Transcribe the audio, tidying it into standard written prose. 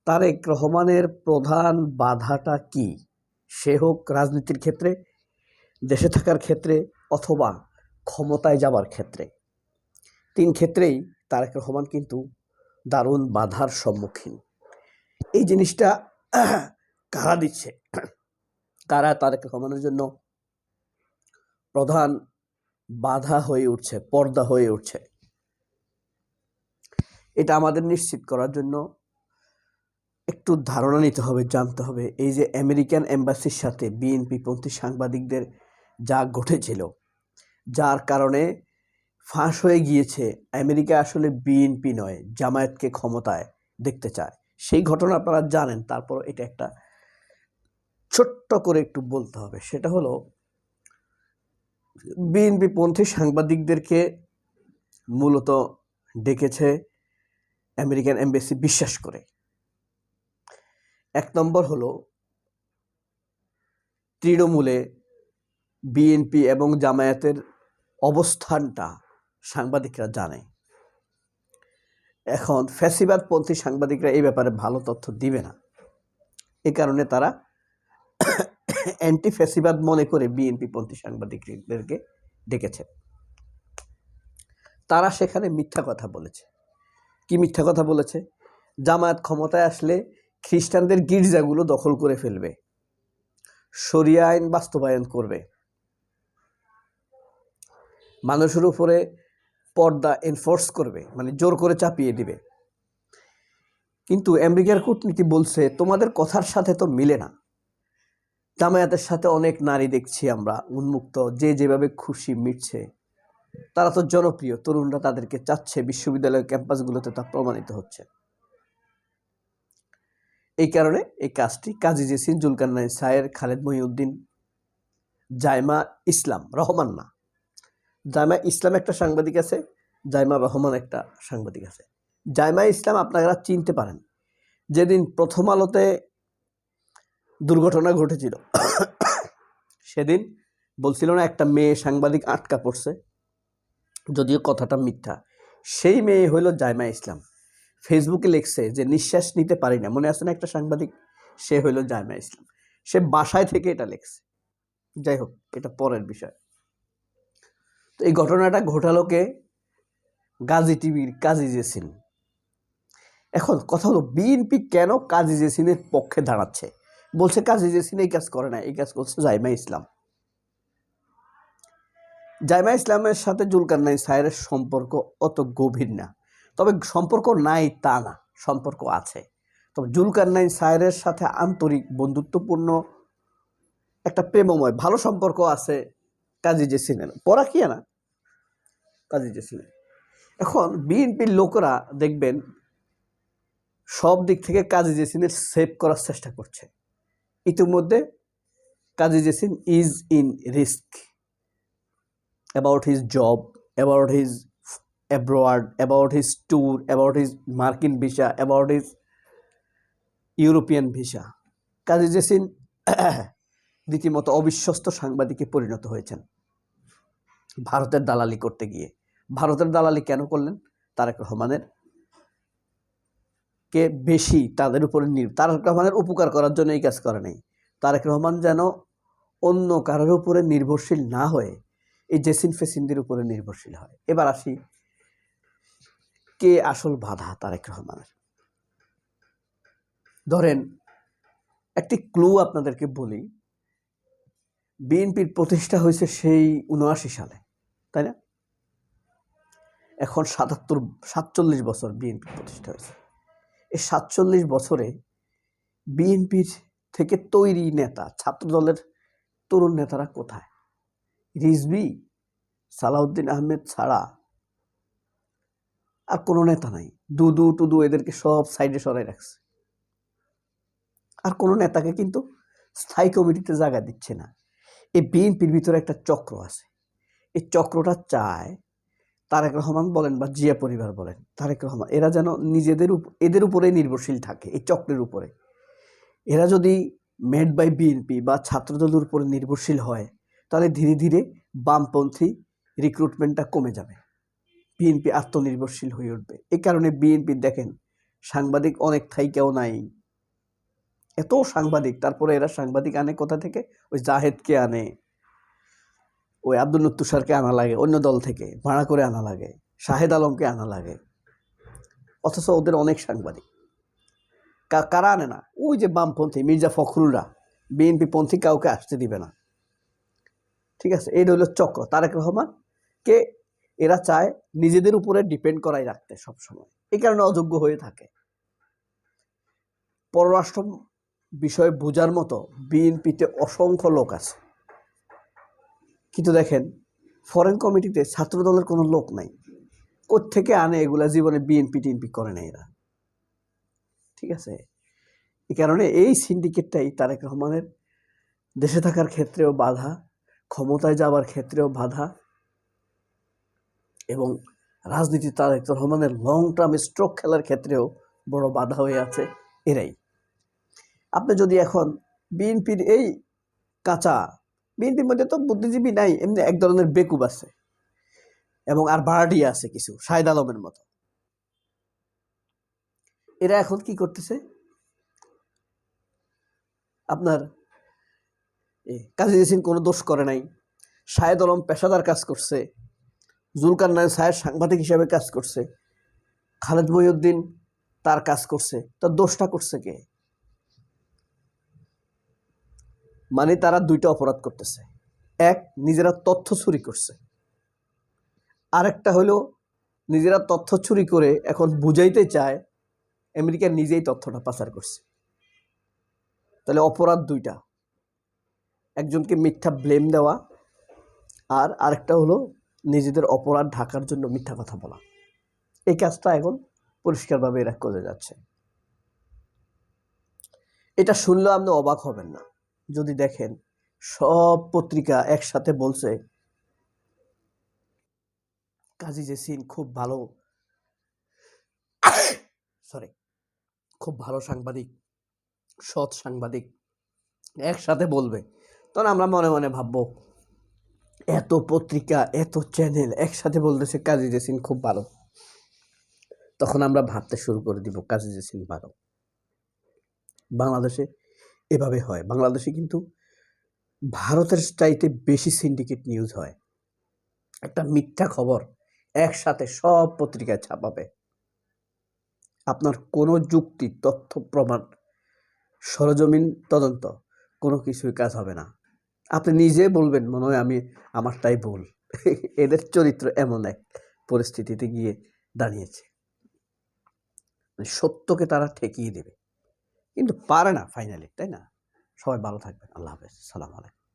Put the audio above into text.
তারেক রহমানের প্রধান বাধাটা কি? সে হোক রাজনীতির ক্ষেত্রে, দেশে থাকার ক্ষেত্রে অথবা ক্ষমতায় যাবার ক্ষেত্রে। তিন ক্ষেত্রেই তারেক রহমান কিন্তু দারুণ বাধার সম্মুখীন। এই জিনিসটা কারা দিচ্ছে? কারা তারেক রহমানের জন্য প্রধান বাধা হয়ে উঠছে, পর্দা হয়ে উঠছে? এটা আমাদের নিশ্চিত করার জন্য একটু ধারণা নিতে হবে, জানতে হবে। এই যে আমেরিকান এম্বাসির সাথে বিএনপিপন্থী সাংবাদিকদের যা ঘটেছিল, যার কারণে ফাঁস হয়ে গিয়েছে আমেরিকা আসলে বিএনপি নয়, জামায়াতকে ক্ষমতায় দেখতে চায়। সেই ঘটনা আপনারা জানেন, তারপর এটা একটা ছোট্ট করে একটু বলতে হবে। সেটা হলো বিএনপিপন্থী সাংবাদিকদেরকে মূলত ডেকেছে আমেরিকান এম্বাসি বিশ্বাস করে। এক নম্বর হলো তৃণমূলে বিএনপি এবং জামায়াতের অবস্থানটা সাংবাদিকরা জানে। এখন ফ্যাসিবাদপন্থী সাংবাদিকরা এই ব্যাপারে ভালো তথ্য দিবে না, এ কারণে তারা অ্যান্টি ফ্যাসিবাদ মনে করে বিএনপিপন্থী সাংবাদিকদেরকে ডেকেছে। তারা সেখানে মিথ্যা কথা বলেছে। কি মিথ্যা কথা বলেছে? জামায়াত ক্ষমতায় আসলে খ্রিস্টানদের গির্জাগুলো দখল করে ফেলবে, শরিয়া আইন বাস্তবায়ন করবে, মানুষের উপরে পর্দা এনফোর্স করবে, মানে জোর করে চাপিয়ে দিবে। কিন্তু আমেরিকার কূটনীতি বলছে তোমাদের কথার সাথে তো মিলে না। জামায়াতের সাথে অনেক নারী দেখছি আমরা উন্মুক্ত, যে যেভাবে খুশি মিটছে। তারা তো জনপ্রিয়, তরুণরা তাদেরকে চাচ্ছে, বিশ্ববিদ্যালয় ক্যাম্পাসগুলোতে তা প্রমাণিত হচ্ছে। এই কারণে এই কাজটি কাজী জেসিন, জুলকারনাইন সায়ের, খালেদ মহিউদ্দিন, জাইমা ইসলাম রহমান না, জাইমা ইসলাম একটা সাংবাদিক আছে, জাইমা রহমান একটা সাংবাদিক আছে। জাইমা ইসলাম আপনারা চিনতে পারেন, যেদিন প্রথম আলোতে দুর্ঘটনা ঘটেছিল সেদিন বলছিল না একটা মেয়ে সাংবাদিক আটকা পড়ছে, যদিও কথাটা মিথ্যা। সেই মেয়ে হইল জাইমা ইসলাম। ফেসবুকে লিখছে যে নিঃশ্বাস নিতে পারি না, মনে আছে না একটা সাংবাদিক? সে হইল জাইমা ইসলাম। সে বাসায় থেকে এটা লিখছে। যাই হোক, এটা পরের বিষয়। তো এই ঘটনাটা ঘটালো কে? গাজী টিভির কাজী জেসিন। এখন কথা হলো বিএনপি কেন কাজী জেসিনের পক্ষে দাঁড়াচ্ছে? বলছে কাজী জেসিন এই কাজ করে না, এই কাজ করছে জাইমা ইসলাম। জাইমা ইসলামের সাথে জুলকারনাইন সায়ের সম্পর্ক অত গভীর না, তবে সম্পর্ক নাই তা না, সম্পর্ক আছে। তবে জুলকারনাইন সায়ের সাথে আন্তরিক, বন্ধুত্বপূর্ণ, একটা প্রেমময় ভালো সম্পর্ক আছে কাজী জেসিনের। পরাকিয়া না, কাজী জেসিনের। এখন বিএনপির লোকেরা দেখবেন সব দিক থেকে কাজী জেসিনের সেভ করার চেষ্টা করছে। ইতিমধ্যে Kazi Jesin is in risk about his job, about his abroad, about his tour, about his মার্কিন visa, about his European visa. Kazi Jesin রীতিমতো অবিশ্বস্ত সাংবাদিকে পরিণত হয়েছেন ভারতের দালালি করতে গিয়ে। ভারতের দালালি কেন করলেন? তারেক রহমানের কে বেশি তাদের উপরে তারেক রহমানের উপকার করার জন্য এই কাজ করে নাই। তারেক রহমান যেন অন্য কারোর উপরে নির্ভরশীল না হয়ে এই জেসিন ফেসিনদের উপরে নির্ভরশীল হয়। এবার আসি কে আসল বাধা তারেক রহমানের। ধরেন একটি ক্লু আপনাদেরকে বলি, বিএনপির প্রতিষ্ঠা হয়েছে সেই ৭৯ সালে, তাই না? এখন 47 বছর বিএনপি প্রতিষ্ঠা হয়েছে। এই 47 বছরে বিএনপির থেকে তৈরি নেতা, ছাত্র দলের তরুণ নেতারা কোথায়? রিজভী, সালাউদ্দিন আহমেদ ছাড়া আর কোনো নেতা নাই। দুদু টুদু এদেরকে সব সাইডে সরাই রাখছে। আর কোনো নেতাকে কিন্তু স্থায়ী কমিটিতে জায়গা দিচ্ছে না। এই বিএনপির ভিতরে একটা চক্র আছে। এই চক্রটা চায় তারেক রহমান বলেন বা জিয়া পরিবার বলেন, তারেক রহমান এরা যেন এদের উপরে নির্ভরশীল থাকে, এই চক্রের উপরে। এরা যদি মেড বাই বিএনপি বা ছাত্রদলের উপরে নির্ভরশীল হয়, তাহলে ধীরে ধীরে বামপন্থী রিক্রুটমেন্টটা কমে যাবে, বিএনপি আত্মনির্ভরশীল হয়ে উঠবে। এই কারণে বিএনপি দেখেন সাংবাদিক অনেক থাইকেও নাই, এত সাংবাদিক, তারপরে এরা সাংবাদিক আনে কোথা থেকে? ওই জাহেদকে আনে, ওই আব্দুল তুষারকে আনা লাগে অন্য দল থেকে, ভাড়া করে আনা লাগে, শাহেদ আলমকে আনা লাগে, অথচ ওদের অনেক সাংবাদিক। কারা আনে না? ওই যে বামপন্থী মির্জা ফখরুলরা, বিএনপি পন্থী কাউকে আসতে দিবে না। ঠিক আছে, এটা হলো চক্র। তারেক রহমানকে এরা চায় নিজেদের উপরে ডিপেন্ড করাই রাখতে সবসময়, এই কারণে অযোগ্য হয়ে থাকে। পররাষ্ট্র বিষয় বোঝার মতো বিএনপিতে অসংখ্য লোক আছে, কিন্তু দেখেন ফরেন কমিটিতে ছাত্র দলের কোনো লোক নাই। কোত্থেকে আনে এগুলা? জীবনে বিএনপি টিএনপি করে না এরা। ঠিক আছে, এই কারণে এই সিন্ডিকেটটাই তারেক রহমানের দেশে থাকার ক্ষেত্রেও বাধা, ক্ষমতায় যাবার ক্ষেত্রেও বাধা, এবং রাজনীতি তারেক রহমানের লং টার্ম স্ট্রোক খেলার ক্ষেত্রেও বড় বাধা হয়ে আছে এরাই। আপনি যদি এখন বিএনপির এই কাঁচা, বিএনপির মধ্যে তো বুদ্ধিজীবী নাই, এমনি এক ধরনের বেকুব আছে, এবং আর ভাড়াটিয়া আছে কিছু, শাহেদ আলমের মতো। এরা এখন কি করতেছে? আপনার কাজী জেসিন কোনো দোষ করে নাই, শাহেদ আলম পেশাদার কাজ করছে, জুলকারনাইন সাহেব সাংবাদিক হিসাবে কাজ করছে, খালেদ মহিউদ্দিন তার কাজ করছে, তার দোষটা করছে কে? মানে তারা দুইটা অপরাধ করতেছে। এক, নিজেরা তথ্য চুরি করছে, আরেকটা হলো নিজেরা তথ্য চুরি করে এখন বুঝাইতে চায় আমেরিকা নিজেই তথ্যটা পাচার করছে। তাহলে অপরাধ দুইটা, একজনকে মিথ্যা ব্লেম দেওয়া, আর আরেকটা হলো নিজেদের অপরাধ ঢাকার জন্য মিথ্যা কথা বলা। এই কাজটা এখন পরিষ্কারভাবে এরা করে যাচ্ছে। এটা শুনলেও আপনি অবাক হবেন না যদি দেখেন সব পত্রিকা একসাথে বলছে কাজী জেসিন খুব ভালো, খুব ভালো সাংবাদিক, সৎ সাংবাদিক, একসাথে বলবে। তখন আমরা মনে মনে ভাববো, এত পত্রিকা এত চ্যানেল একসাথে বলতেছে কাজী জেসিন খুব ভালো, তখন আমরা ভাবতে শুরু করে দিব কাজী জেসিন ভালো। বাংলাদেশে এভাবে হয়। বাংলাদেশে কিন্তু ভারতের চাইতে বেশি সিন্ডিকেট নিউজ হয়। একটা মিথ্যা খবর একসাথে সব পত্রিকায় ছাপাবে, আপনার কোনো যুক্তি, তথ্য, প্রমাণ, সরজমিন তদন্ত কোনো কিছুই কাজ হবে না। আপনি নিজে বলবেন মনে হয় আমারটাই ভুল। এদের চরিত্র এমন এক পরিস্থিতিতে গিয়ে দাঁড়িয়েছে, সত্যকে তারা ঠেকিয়ে দেবে, কিন্তু পারে না ফাইনালি, তাই না? সবাই ভালো থাকবেন। আল্লাহ হাফেজ, সালাম আলাইকুম।